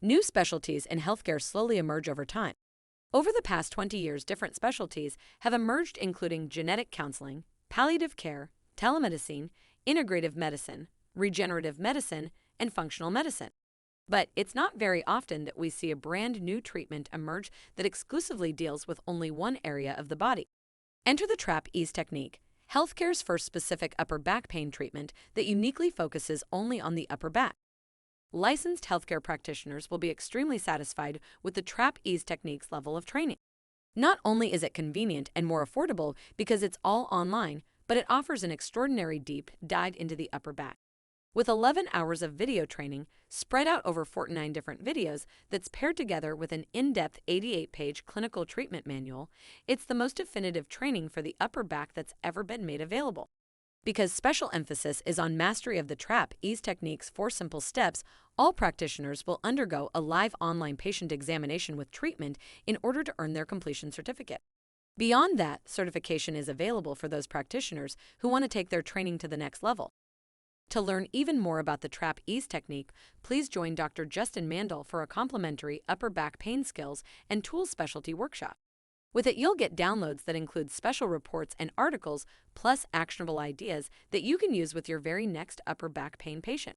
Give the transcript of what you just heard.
New specialties in healthcare slowly emerge over time. Over the past 20 years, different specialties have emerged, including genetic counseling, palliative care, telemedicine, integrative medicine, regenerative medicine, and functional medicine. But it's not very often that we see a brand new treatment emerge that exclusively deals with only one area of the body. Enter the TrapEAZE technique, healthcare's first specific upper back pain treatment that uniquely focuses only on the upper back. Licensed healthcare practitioners will be extremely satisfied with the TrapEAZE technique's level of training. Not only is it convenient and more affordable because it's all online, but it offers an extraordinary deep dive into the upper back. With 11 hours of video training spread out over 49 different videos that's paired together with an in-depth 88-page clinical treatment manual, it's the most definitive training for the upper back that's ever been made available. Because special emphasis is on mastery of the TrapEAZE technique's 4 simple steps, all practitioners will undergo a live online patient examination with treatment in order to earn their completion certificate. Beyond that, certification is available for those practitioners who want to take their training to the next level. To learn even more about the TrapEAZE technique, please join Dr. Justin Mandel for a complimentary upper back pain skills and tools specialty workshop. With it, you'll get downloads that include special reports and articles, plus actionable ideas that you can use with your very next upper back pain patient.